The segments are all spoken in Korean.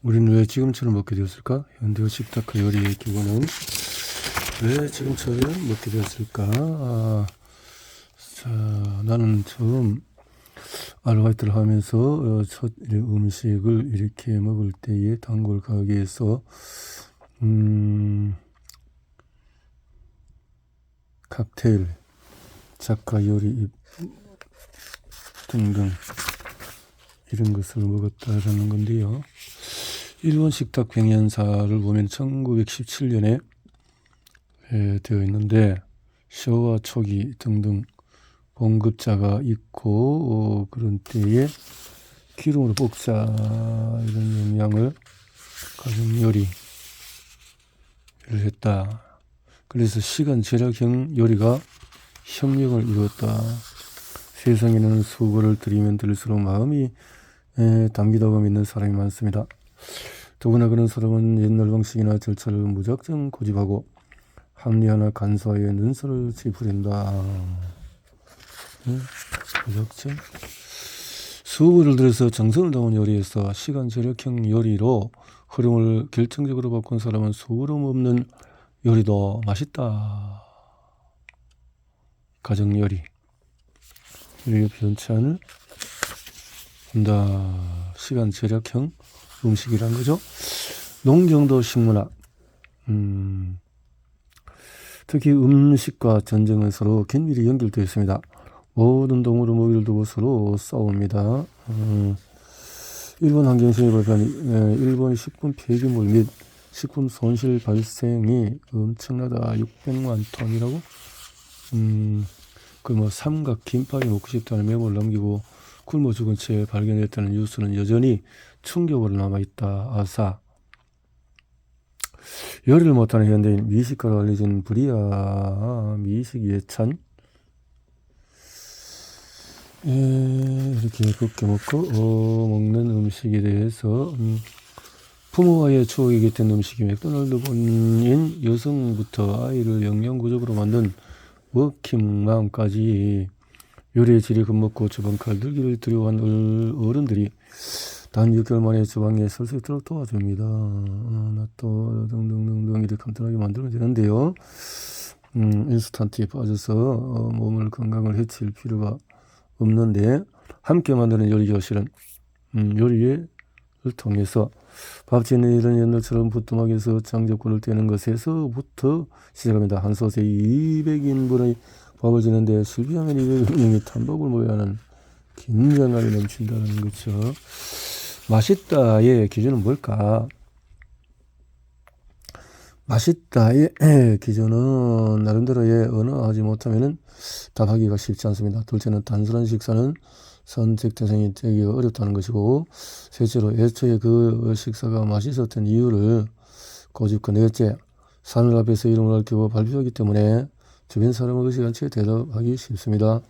우리는 왜 지금처럼 먹게 되었을까? 현대의 식탁과 요리의 기본은 왜 지금처럼 먹게 되었을까? 자, 나는 처음 아르바이트를 하면서 첫 음식을 이렇게 먹을 때에 단골 가게에서 칵테일, 작가 요리 등등 이런 것을 먹었다라는 건데요. 일본 식탁 백년사를 보면 1917년에 되어 있는데 쇼와 초기 등등 봉급자가 있고 그런 때에 기름으로 볶자 이런 영향을 가진 요리를 했다. 그래서 시간 절약형 요리가 혁명을 이루었다. 세상에는 수고를 들이면 들을수록 마음이 담기다고 믿는 사람이 많습니다. 더구나 그런 사람은 옛날 방식이나 절차를 무작정 고집하고 합리화나 간소화에 눈살을 찌푸린다. 무작정 수고를 들여서 정성을 담은 요리에서 시간 절약형 요리로 흐름을 결정적으로 바꾼 사람은 소그름 없는 요리도 맛있다. 가정 요리 우리의 변찬을 한다. 시간 절약형 음식이란 거죠. 농경도 식문학 특히 음식과 전쟁은 서로 긴밀히 연결되어 있습니다. 모든 동물은 먹이를 두고 서로 싸웁니다. 일본 환경성이 발표한 일본 식품 폐기물 및 식품 손실 발생이 엄청나다. 600만 톤이라고? 그 삼각 김밥이 먹고 싶다는 메모를 남기고 굶어 죽은 채 발견했다는 뉴스는 여전히 충격으로 남아있다. 아사. 요리를 못하는 현대인 미식가로 알려진 불이야. 미식 예찬. 이렇게 곱게 먹고 먹는 음식에 대해서 부모와의 추억이 깃든 음식이 맥도날드 본인 여성부터 아이를 영양구적으로 만든 워킹맘까지 요리의 질이 겁먹고 주방 칼들기를 두려워한 어른들이 단 6개월 만에 주방에 설 수 있도록 도와줍니다. 또 등등등등 이렇게 간단하게 만들면 되는데요. 인스턴트에 빠져서 몸을 건강을 해칠 필요가 없는데 함께 만드는 요리 교실은 요리를 통해서 밥 짓는 일은 옛날처럼 부뚜막에서 장작불을 떼는 것에서부터 시작합니다. 한 솥에 200인분의 밥을 짓는데 실패하면 200명이 탄밥을 먹어야 하는 긴장감이 넘친다는 거죠. 맛있다의 기준은 뭘까? 맛있다의 기준은 나름대로의 언어하지 못하면 답하기가 쉽지 않습니다. 둘째는 단순한 식사는 선택 대상이 되기가 어렵다는 것이고, 셋째로 애초에 그 식사가 맛있었던 이유를 고집고, 넷째 산을 앞에서 이름을 얽히고 발표하기 때문에 주변 사람을 의식한 채 대답하기 쉽습니다.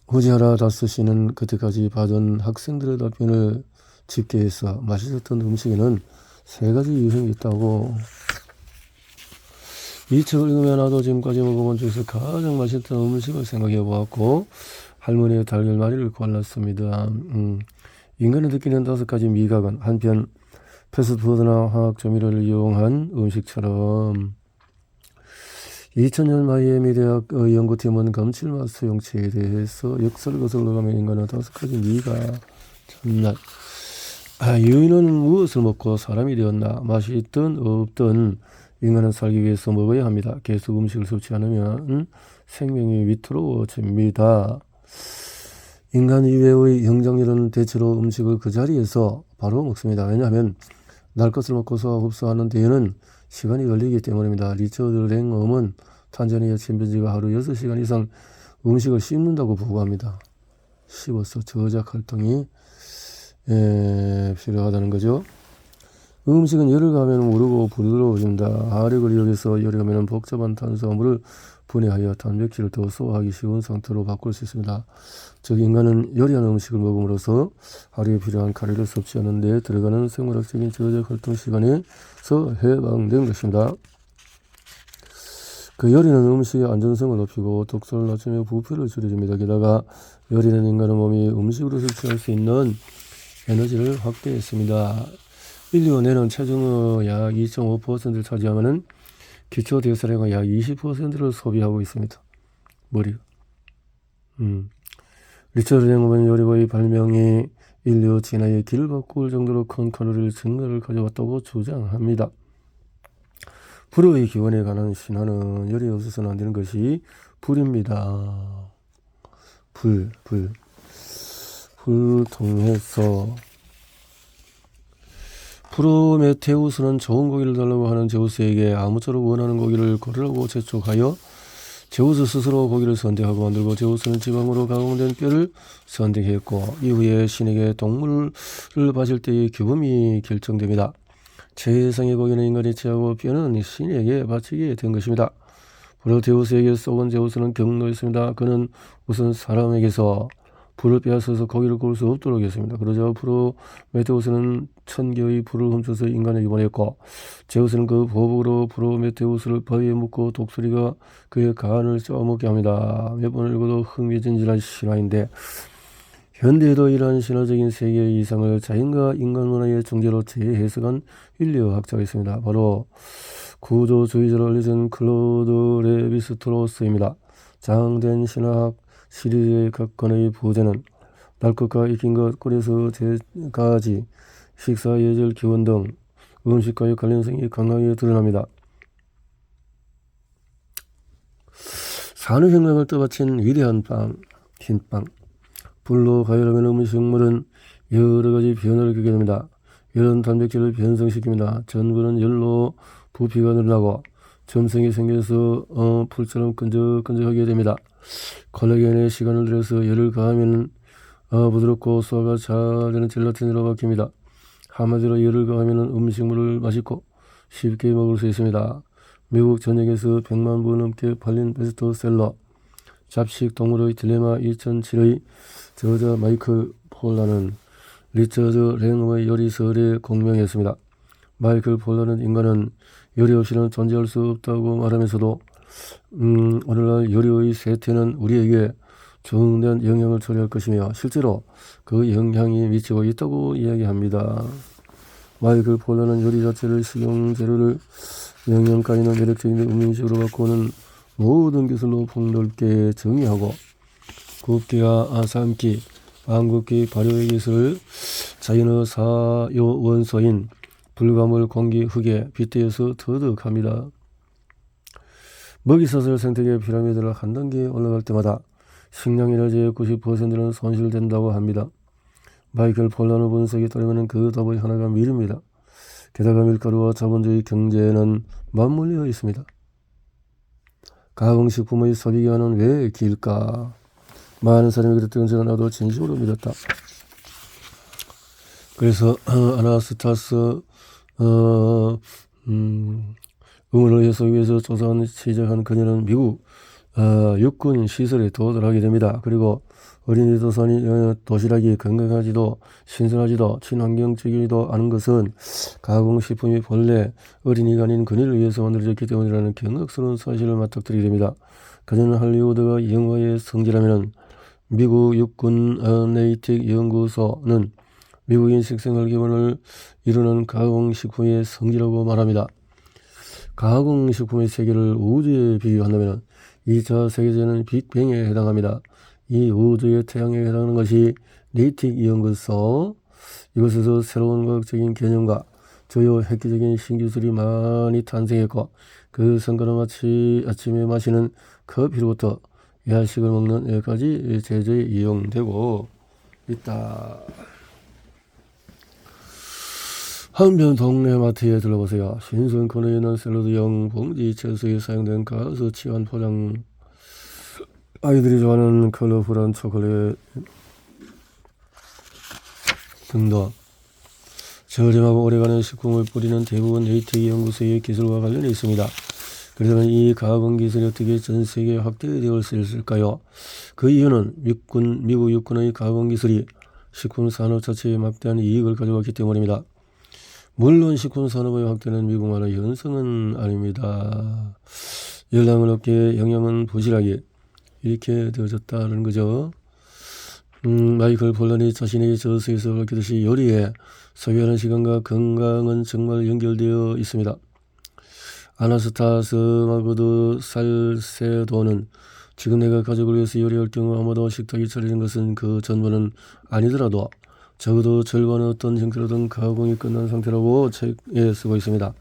후지하라 다스씨는 그때까지 봐준 학생들의 답변을 집계해서 맛있었던 음식에는 3가지 유형이 있다고. 이 책을 읽으면 나도 지금까지 먹어본 중에서 가장 맛있던 음식을 생각해 보았고 할머니의 달걀말이를 골랐습니다. 인간이 느끼는 5가지 미각은 한편 패스트푸드나 화학조미료를 이용한 음식처럼 2000년 마이애미 대학 연구팀은 감칠맛 수용체에 대해서 역사를 거슬러 가면 인간은 5가지 미각 참나. 유인은 무엇을 먹고 사람이 되었나? 맛이 있든 없든 인간은 살기 위해서 먹어야 합니다. 계속 음식을 섭취 않으면 생명이 위태로워집니다. 인간 이외의 영장류는 대체로 음식을 그 자리에서 바로 먹습니다. 왜냐하면 날 것을 먹고서 흡수하는 데에는 시간이 걸리기 때문입니다. 리처드 랭엄은 탄자니아 침팬지가 하루 6시간 이상 음식을 씹는다고 보고합니다. 씹어서 저작 활동이 필요하다는 거죠. 음식은 열을 가하면 무르고 부드러워집니다. 화력을 이용해서 열을 가하면 복잡한 탄수화물을 분해하여 단백질을 더 소화하기 쉬운 상태로 바꿀 수 있습니다. 즉 인간은 요리한 음식을 먹음으로써 하루에 필요한 칼로리를 섭취하는 데 들어가는 생물학적인 저작 활동 시간에서 해방된 것입니다. 그 요리는 음식의 안전성을 높이고 독소를 낮추며 부피를 줄여줍니다. 게다가 요리는 인간의 몸이 음식으로 섭취할 수 있는 에너지를 확대했습니다. 인류 내는 체중의 약 2.5%를 차지하면 기초 대사량의 약 20%를 소비하고 있습니다. 머리가. 리처드 랭엄은 요리의 발명이 인류 진화의 길을 바꿀 정도로 큰 칼로리 증가를 가져왔다고 주장합니다. 불의 기원에 관한 신화는 열이 없어서는 안 되는 것이 불입니다. 불 통해서 프로메테우스는 좋은 고기를 달라고 하는 제우스에게 아무쪼록 원하는 고기를 고르라고 재촉하여 제우스 스스로 고기를 선택하고 만들고 제우스는 지방으로 가공된 뼈를 선택했고 이후에 신에게 동물을 바칠 때의 규범이 결정됩니다. 최상의 고기는 인간이 취하고 뼈는 신에게 바치게 된 것입니다. 프로테우스에게 쏘은 제우스는 경노했습니다. 그는 우선 사람에게서 불을 빼앗아서 고기를 구울 수 없도록 했습니다. 그러자 프로메테우스는 1000개의 불을 훔쳐서 인간에게 보냈고 제우스는 그 보복으로 프로메테우스를 바위에 묶고 독수리가 그의 간을 쪄먹게 합니다. 몇 번을 읽어도 흥미진진한 신화인데 현대에도 이러한 신화적인 세계의 이상을 자연과 인간 문화의 중재로 재해석한 인류학자가 있습니다. 바로 구조주의자로 알려진 클로드 레비스트로스입니다. 장된 신화학 시리즈의 각 권의 부제는 날 것과 익힌 것, 꿀에서 제가지, 식사, 예절, 기원 등 음식과의 관련성이 강하게 드러납니다. 산업혁명을 떠받친 위대한 빵, 흰빵. 불로 가열하면 음식물은 여러 가지 변화를 겪게 됩니다. 열은 단백질을 변성시킵니다. 전구는 열로 부피가 늘어나고 점성이 생겨서 풀처럼 끈적끈적하게 됩니다. 콜라겐에 시간을 들여서 열을 가하면 부드럽고 소화가 잘 되는 젤라틴으로 바뀝니다. 한마디로 열을 가하면 음식물을 맛있고 쉽게 먹을 수 있습니다. 미국 전역에서 100만 부 넘게 팔린 베스트셀러 잡식 동물의 딜레마 2007의 저자 마이클 폴라는 리처드 랭엄의 요리설에 공명했습니다. 마이클 폴라는 인간은 요리 없이는 존재할 수 없다고 말하면서도 오늘날 요리의 쇠퇴는 우리에게 중대한 영향을 초래할 것이며 실제로 그 영향이 미치고 있다고 이야기합니다. 마이클 폴라는 요리 자체를 식용재료를 영양가 있는 매력적인 음식으로 바꾸는 모든 기술로 폭넓게 정의하고 굽기와 삶기, 반굽기, 발효의 기술을 자연의 사요 원소인 불가물, 공기, 흙에 빗대어서 터득합니다. 먹이사슬 생태계 피라미드를 한 단계 올라갈 때마다 식량 에너지의 90%는 손실된다고 합니다. 마이클 폴라의 분석에 따르면 그 답의 하나가 밀입니다. 게다가 밀가루와 자본주의 경제에는 맞물려 있습니다. 가공식품의 소비 기간은 왜 길까? 많은 사람이 그랬던 것은 나도 진심으로 믿었다. 그래서 아나스타스 의문을 해소하기 위해서 조사한 시작한 그녀는 미국 육군 시설에 도달하게 됩니다. 그리고 어린이 도시락이 건강하지도 신선하지도 친환경적이지도 않은 것은 가공식품이 본래 어린이가 아닌 그녀를 위해서 만들어졌기 때문이라는 경악스러운 사실을 맞닥뜨리게 됩니다. 그녀는 할리우드가 영화의 성지라면 미국 육군 네이틱 연구소는 미국인 식생활 기본을 이루는 가공식품의 성지라고 말합니다. 가공식품의 세계를 우주에 비유한다면 2차 세계대전은 빅뱅에 해당합니다. 이 우주의 태양에 해당하는 것이 네이틱 연구소. 이곳에서 새로운 과학적인 개념과 주요 획기적인 신기술이 많이 탄생했고 그 성과는 마치 아침에 마시는 커피로부터 야식을 먹는 여기까지 제조에 이용되고 있다. 한편 동네 마트에 들러보세요. 신선 코너에 있는 샐러드용 봉지 채소에 사용된 가스 치환 포장, 아이들이 좋아하는 컬러풀한 초콜릿 등등 저렴하고 오래가는 식품을 뿌리는 대부분 네이틱 연구소의 기술과 관련이 있습니다. 그렇다면 이 가공 기술이 어떻게 전 세계에 확대되어 수 있을까요? 그 이유는 미국 육군의 가공 기술이 식품 산업 자체에 막대한 이익을 가져왔기 때문입니다. 물론 식품 산업의 확대는 미국만의 현상은 아닙니다. 열량을 얻기에 영양은 부실하게 이렇게 되어졌다는 거죠. 마이클 폴란이 자신의 저서에서 밝히듯이 요리에 소비하는 시간과 건강은 정말 연결되어 있습니다. 아나스타스 마그드 살세도는 지금 내가 가족을 위해서 요리할 경우 아마도 식탁이 차리는 것은 그 전부는 아니더라도 적어도 절반은 어떤 형태로든 가공이 끝난 상태라고 책에 쓰고 있습니다.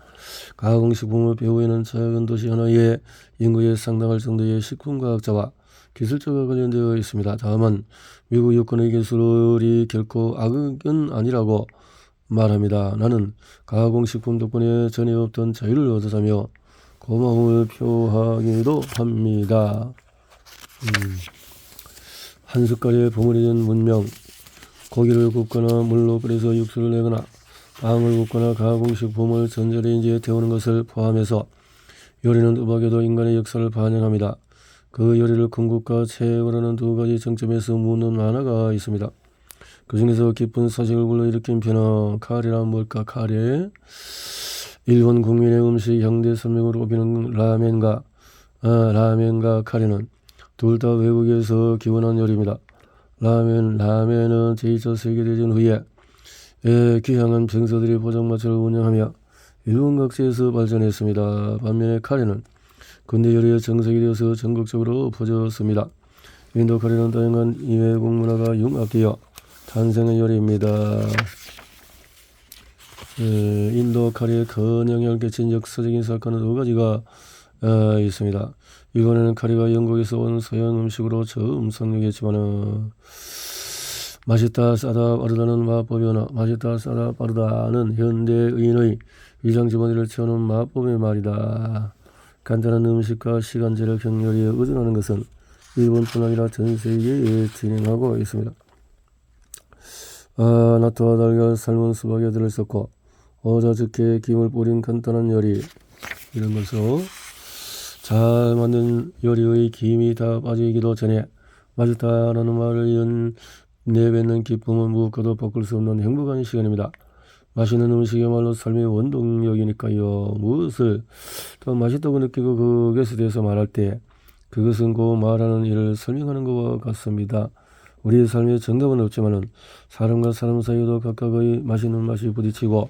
가공식품을 배후에는 작은 도시 하나의 인구에 상당할 정도의 식품과학자와 기술자가 관련되어 있습니다. 다음은 미국 여권의 기술이 결코 악은 아니라고 말합니다. 나는 가공식품 덕분에 전에 없던 자유를 얻었다며 고마움을 표하기도 합니다. 한 숟갈에 버무려진 문명, 고기를 굽거나 물로 끓여서 육수를 내거나 빵을 굽거나 가공식품을 전자레인지에 데우는 것을 포함해서 요리는 음악에도 인간의 역사를 반영합니다. 그 요리를 궁극과 최고라는 두 가지 정점에서 묻는 하나가 있습니다. 그 중에서 깊은 사색을 불러일으킨 변화, 카레란 뭘까? 카레. 일본 국민의 음식 형대 설명으로 꼽히는 라멘과 카레는 둘 다 외국에서 기원한 요리입니다. 라멘은 제2차 세계대전 후에 귀향한 병사들이 포장마차를 운영하며 일본 각지에서 발전했습니다. 반면에 카레는 근대 요리의 정석이 되어서 전국적으로 퍼졌습니다. 인도 카레는 다양한 이외국 문화가 융합되어 탄생의 요리입니다. 인도 카레에 큰 영향을 끼친 역사적인 사건은 두 가지가 있습니다. 일본에는 카레가 영국에서 온 서양 음식으로 처음 상륙했지만 맛있다 싸다 빠르다는 마법의 언어, 맛있다 싸다 빠르다는 현대인의 위장 주머니를 채우는 마법의 말이다. 간단한 음식과 시간제를 격렬히 의존하는 것은 일본뿐 아니라 전 세계에 진행하고 있습니다. 나트와 달걀, 삶은 수박에 들어있었고 오자즈케 김을 뿌린 간단한 요리, 이런 것으로 잘 만든 요리의 김이 다 빠지기도 전에 맛있다라는 말을 내뱉는 기쁨은 무엇과도 바꿀 수 없는 행복한 시간입니다. 맛있는 음식이야말로 삶의 원동력이니까요. 무엇을 더 맛있다고 느끼고 그것에 대해서 말할 때 그것은 그 말하는 일을 설명하는 것과 같습니다. 우리의 삶에 정답은 없지만은 사람과 사람 사이에도 각각의 맛있는 맛이 부딪히고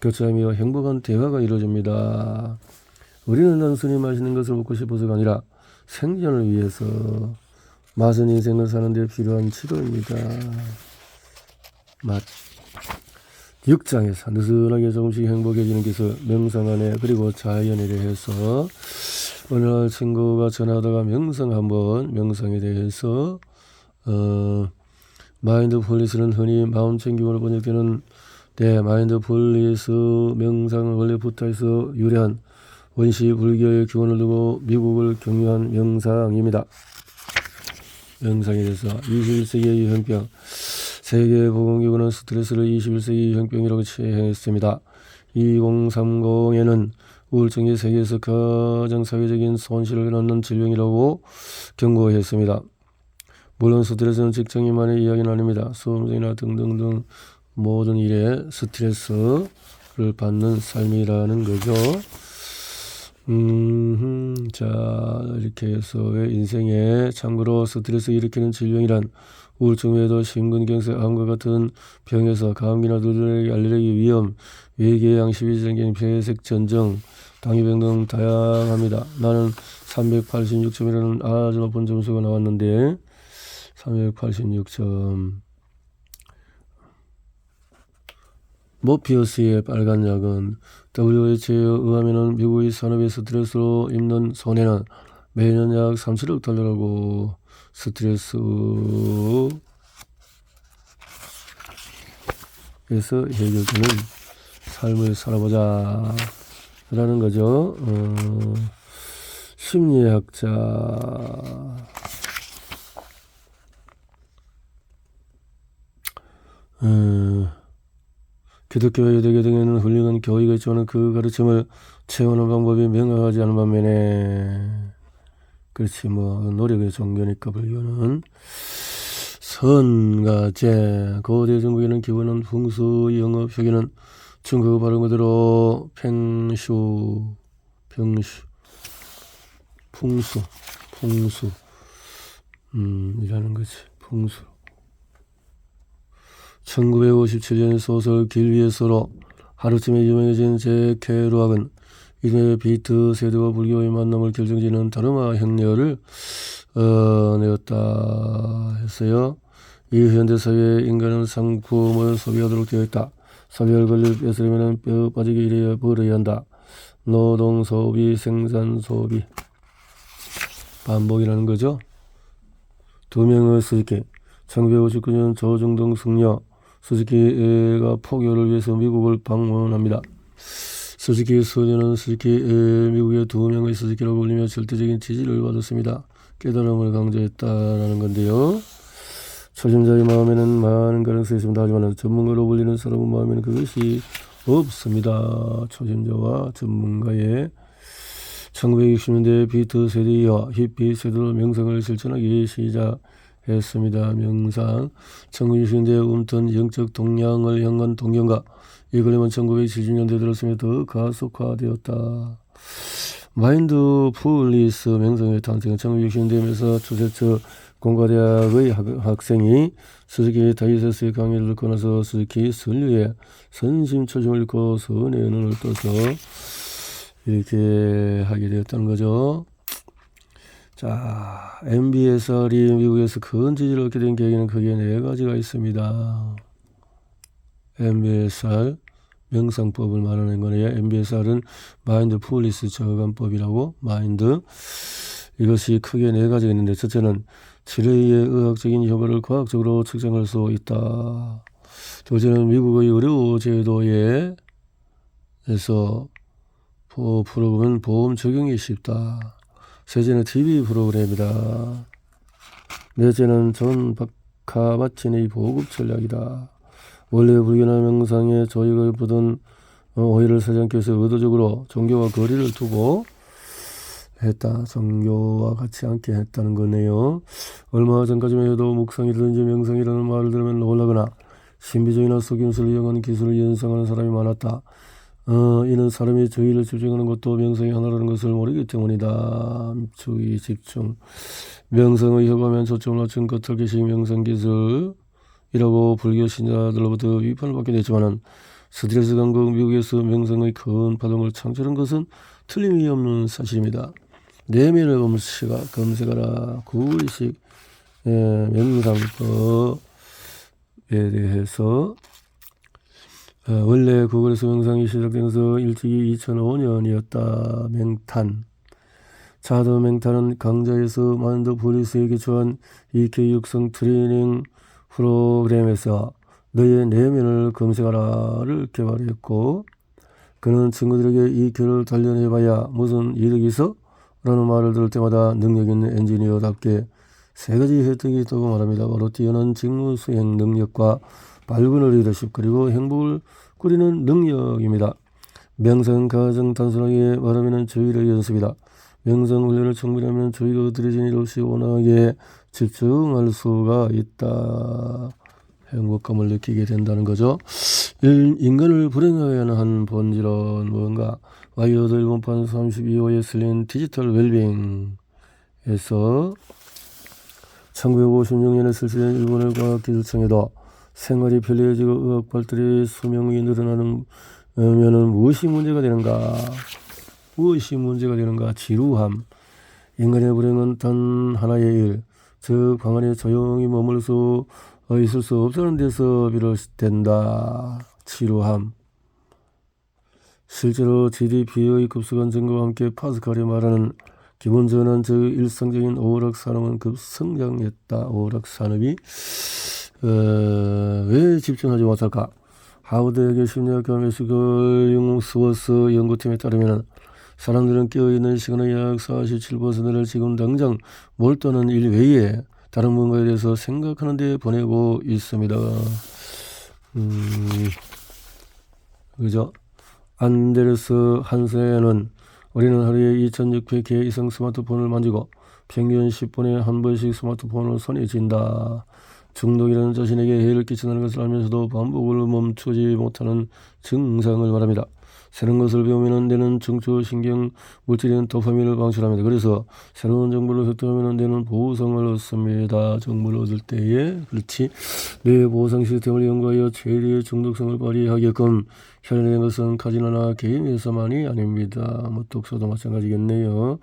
교차하며 행복한 대화가 이루어집니다. 우리는 단순히 맛있는 것을 먹고 싶어서가 아니라 생존을 위해서 맛은 인생을 사는 데 필요한 치료입니다. 맛. 6장에서 느슨하게 조금씩 행복해지는 기술, 명상 안에 그리고 자연에 대해서 어느 날 친구가 전화하다가 명상에 대해서 마인드풀리스는 흔히 마음 챙김으로 번역되는 마인드풀리스 명상은 원래 부타에서 유래한 원시 불교의 기원을 두고 미국을 경유한 명상입니다. 명상에 대해서 21세기의 유행병, 세계보건기구는 스트레스를 21세기 유행병이라고 칭했습니다. 2030에는 우울증이 세계에서 가장 사회적인 손실을 낳는 질병이라고 경고했습니다. 물론 스트레스는 직장인만의 이야기는 아닙니다. 수험생이나 등등등 모든 일에 스트레스를 받는 삶이라는 거죠. 자, 이렇게 해서 인생에 참고로 스트레스 일으키는 질병이란 우울증 외에도 심근경색, 암과 같은 병에서 감기나 두드러기, 알레르기 위험, 외계 양심이 생긴 폐색 전증, 당뇨병 등 다양합니다. 나는 386점이라는 아주 높은 점수가 나왔는데 386점. 모피어스의 빨간 약은 WHO에 의하면 미국의 산업의 스트레스로 입는 손해는 매년 약 37억 달러라고. 스트레스에서 해결되는 삶을 살아보자 라는 거죠. 심리학자 기독교와 유대교 등에는 훌륭한 교의가 있지만 그 가르침을 채우는 방법이 명확하지 않은 반면에 그렇지 노력의 종교니까 불교는 선과 고대 중국에는 기본은 풍수, 영업, 효기는 중국어 발음 그대로 풍수 이라는 거지. 풍수. 1957년 소설 길 위의 서로 하루쯤에 유명해진 제 케루악은 이듬해 비트 세대와 불교의 만남을 결정짓는 다르마 행렬을 내었다 했어요. 이 현대사회에 인간은 상품을 소비하도록 되어 있다. 사별 권리를 뺏으려면 뼈 빠지게 일해야 벌어야 한다. 노동 소비, 생산 소비. 반복이라는 거죠. 두 명의 스즈키. 1959년 조중동 승려 스즈키가 포교를 위해서 미국을 방문합니다. 스즈키 소녀는 미국의 두 명의 스즈키라고 불리며 절대적인 지지를 받았습니다. 깨달음을 강조했다라는 건데요. 초심자의 마음에는 많은 가능성이 있습니다. 하지만 전문가로 불리는 사람의 마음에는 그것이 없습니다. 초심자와 전문가의 1960년대 비트 세대와 히피 세대로 명상을 실천하기 시작했습니다. 명상 1960년대 움튼 영적 동향을 향한 동경과 이 걸리면 1970년대 들었으며 더 가속화되었다. 마인드풀리스 명상의 탄생은 1960년대 매사추세츠 공과대학의 학생이 스즈키 다이세스의 강의를 듣고 나서 스즈키 선류에 선심초심을 잃고 선의 눈을 떠서 이렇게 하게 되었다는 거죠. 자, MBSR이 미국에서 큰 지지를 얻게 된 계기는 크게 네 가지가 있습니다. MBSR 명상법을 말하는 거네요. MBSR은 마인드풀리스 저감법이라고 마인드 이것이 크게 네 가지가 있는데 첫째는 치료의 의학적인 효과를 과학적으로 측정할 수 있다. 둘째는 미국의 의료 제도에서 프로그램은 보험 적용이 쉽다. 셋째는 TV 프로그램이다. 넷째는 존 카바친의 보급 전략이다. 원래 불교나 명상에 조익을 보던 오해를 사지 않기 위해서 의도적으로 종교와 거리를 두고 했다. 종교와 같이 않게 했다는 거네요. 얼마 전까지만 해도 묵상이라든지 명상이라는 말을 들으면 놀라거나 신비적이나 속임수를 이용하는 기술을 연상하는 사람이 많았다. 이는 사람이 주의를 집중하는 것도 명상의 하나라는 것을 모르기 때문이다. 주의 집중. 명상의 효과면 초점을 맞춘 겉핥기식 명상기술이라고 불교 신자들로부터 비판을 받게 됐지만 스트레스 강국 미국에서 명상의 큰 파동을 창출한 것은 틀림이 없는 사실입니다. 내면을 검색하라. 구의식 명상법에 대해서 원래 구글에서 명상이 시작된 것은 일찍이 2005년이었다. 맹탄. 자드 맹탄은 강좌에서 마인드풀리스에 기초한 EQ 육성 트레이닝 프로그램에서 너의 내면을 검색하라를 개발했고 그는 친구들에게 EQ를 단련해봐야 무슨 이득이 있어? 라는 말을 들을 때마다 능력 있는 엔지니어답게 세 가지 혜택이 있다고 말합니다. 바로 뛰어난 직무 수행 능력과 발군의 리더십 그리고 행복을 꾸리는 능력입니다. 명상 가장 단순하게 말하면 주의의 연습이다. 명상 훈련을 충분히 하면 주의가 흩어진 일 없이 원하게 집중할 수가 있다. 행복감을 느끼게 된다는 거죠. 인간을 불행하게 하는 본질은 뭔가? 와이어드 일본판 32호에 실린 디지털 웰빙에서 1956년에 실시된 일본의 과학기술청에도 생활이 편리해지고 의학 발달의 수명이 늘어나는 면은 무엇이 문제가 되는가? 지루함. 인간의 불행은 단 하나의 일, 즉 방 안에 조용히 머물 수 있을 수 없다는 데서 비롯된다. 지루함. 실제로 GDP의 급속한 증가와 함께 파스칼이 말하는 기본 전환 즉 일상적인 오락산업은 급성장했다. 오락산업이 왜 집중하지 못할까? 하버드대학의 심리학과 매스걸 스워스 연구팀에 따르면 사람들은 깨어있는 시간의 약 47%를 지금 당장 몰두하는 일 외에 다른 뭔가에 대해서 생각하는 데 보내고 있습니다. 그죠? 안데르스 한센은 우리는 하루에 2600개 이상 스마트폰을 만지고 평균 10분에 한 번씩 스마트폰을 손에 쥔다. 중독이라는 자신에게 해를 끼친다는 것을 알면서도 반복을 멈추지 못하는 증상을 말합니다. 새로운 것을 배우면 뇌는 중추 신경 물질인 도파민을 방출합니다. 그래서 새로운 정보를 획득하면 뇌는 보상을 얻습니다. 정보를 얻을 때에 그렇지 뇌 보상 시스템을 연구하여 최대의 중독성을 발휘하게끔 현행된 것은 카지노나 게임에서만이 아닙니다. 뭐 독서도 마찬가지겠네요.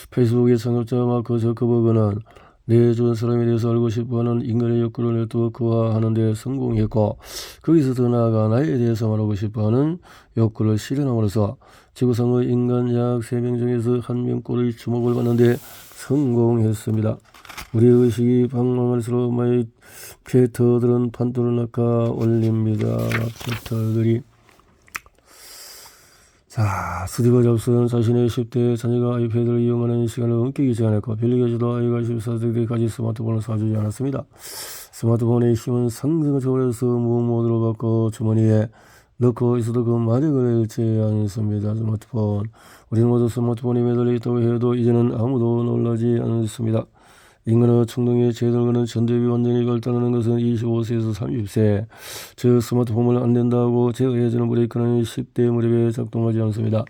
페이스북의 창업자 마크 저커버그는 내 주변 사람에 대해서 알고 싶어하는 인간의 욕구를 네트워크화하는 데 성공했고 거기서 더 나아가 나에 대해서 말하고 싶어하는 욕구를 실현함으로써 지구상의 인간 약 3명 중에서 1명꼴의 주목을 받는 데 성공했습니다. 우리의 의식이 방황할수록 마케터들은 판도를 낚아 올립니다. 마케터들이 자, 스티브 잡스는 자신의 10대 자녀가 아이패드를 이용하는 시간을 엄격히 제한했고 빌리게이츠도 아이가 14세 때까지 스마트폰을 사주지 않았습니다. 스마트폰의 힘은 상승을 초월해서 무음 모드로 바꿔 주머니에 넣고 있어도 그 마력을 잃지 않습니다. 스마트폰. 우리는 모두 스마트폰에 매달려 있다고 해도 이제는 아무도 놀라지 않습니다. 인간의 충동에 제들거는 전두엽이 완전히 발달하는 것은 25세에서 30세. 저 스마트폰을 안 된다고 제어해주는 브레이크는 10대 무렵에 작동하지 않습니다.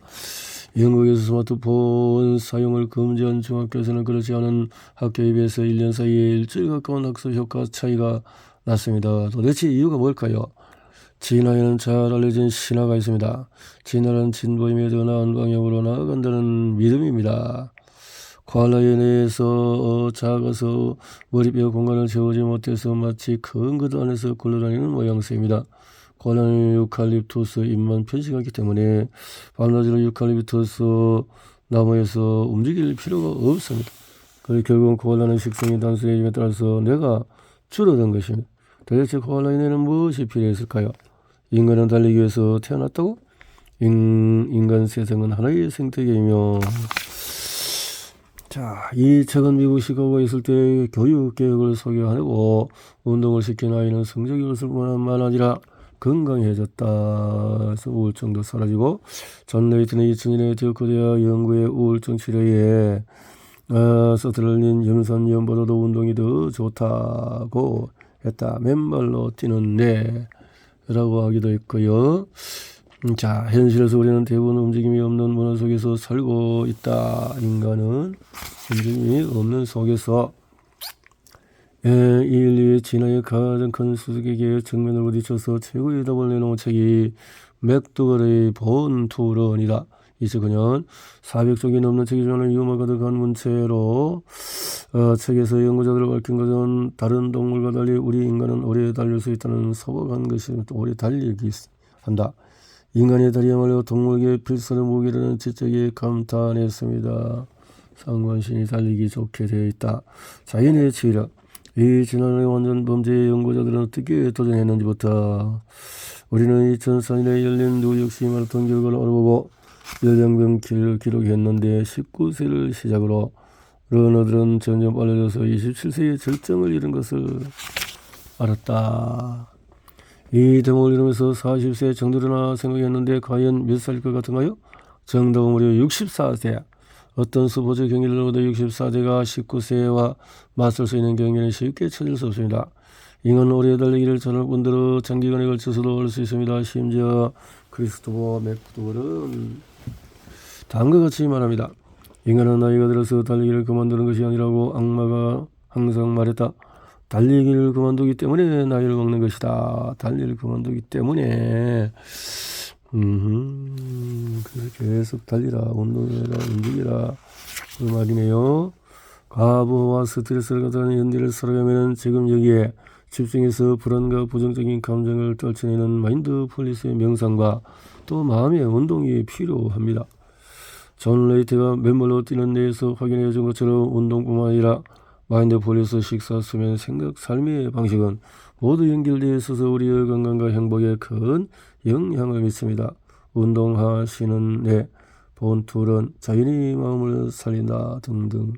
영국에서 스마트폰 사용을 금지한 중학교에서는 그렇지 않은 학교에 비해서 1년 사이에 일주일 가까운 학습 효과 차이가 났습니다. 도대체 이유가 뭘까요? 진화에는 잘 알려진 신화가 있습니다. 진화는 진보임에 더 나은 방향으로 나아간다는 믿음입니다. 코알라의 뇌에서 작아서 머리뼈 공간을 채우지 못해서 마치 큰 것 안에서 굴러다니는 모양새입니다. 코알라는 유칼립투스 잎만 편식하기 때문에 밤낮으로 유칼립투스 나무에서 움직일 필요가 없습니다. 그리고 결국 코알라는 식성이 단순해짐에 따라서 뇌가 줄어든 것입니다. 도대체 코알라의 뇌는 무엇이 필요했을까요? 인간은 달리기 위해서 태어났다고? 인간 세상은 하나의 생태계이며 자, 이 책은 미국 시카고에 있을 때 교육개혁을 소개하고 운동을 시킨 아이는 성적이 없을 뿐만 아니라 건강해졌다. 그래서 우울증도 사라지고 존 레이튼의 2000년에 디어코대학 연구의 우울증 치료에 서툴러진 염산염보다도 운동이 더 좋다고 했다. 맨발로 뛰는 뇌라고 하기도 했고요. 자, 현실에서 우리는 대부분 움직임이 없는 문화 속에서 살고 있다. 인간은 움직임이 없는 속에서 이 인류의 진화의 가장 큰 수수께끼의 정면을 부딪혀서 최고의 답을 내놓은 책이 맥도걸의 본 투런이다. 2009년 400쪽이 넘는 책이 전하는 유머 가득한 문체로 책에서 연구자들을 밝힌 것은 다른 동물과 달리 우리 인간은 오래 달릴 수 있다는 서복한 것이 오래 달리기 한다. 인간의 다리야말로 동물계의 필수의 무기라는 지적에 감탄했습니다. 상반신이 달리기 좋게 되어 있다. 자연의 치력. 이 진화의 완전 범죄의 연구자들은 어떻게 도전했는지부터 우리는 2004년에 열린 뉴욕시 마라톤 결과를 알아보고 연령별 기록했는데 19세를 시작으로 러너들은 점점 빨라져서 27세의 절정을 이룬 것을 알았다. 이 대목을 이루면서 40세 정도로나 생각했는데 과연 몇 살일 것 같은가요? 정답은 무려 64세. 어떤 스포츠 경기를 보도 64세가 19세와 맞설 수 있는 경기는 쉽게 찾을 수 없습니다. 인간 오래 달리기를 잘할 분들은 장기간에 걸쳐서도 할 수 있습니다. 심지어 크리스토퍼 맥도웰은 다음과 같이 말합니다. 인간은 나이가 들어서 달리기를 그만두는 것이 아니라고 악마가 항상 말했다. 달리기를 그만두기 때문에 나이를 먹는 것이다. 달리기를 그만두기 때문에 그래서 계속 달리라, 운동해라, 움직이라 그 말이네요. 과부하와 스트레스를 가져가는 현대를 살아가면 지금 여기에 집중해서 불안과 부정적인 감정을 떨쳐내는 마인드풀리스의 명상과 또 마음의 운동이 필요합니다. 존 레이트가 맨발로 뛰는 데에서 확인해 준 것처럼 운동뿐만 아니라 마인드풀리스 식사, 수면, 생각, 삶의 방식은 모두 연결되어 있어서 우리의 건강과 행복에 큰 영향을 미칩니다. 운동하시는 내 본투런 자연이 마음을 살린다 등등.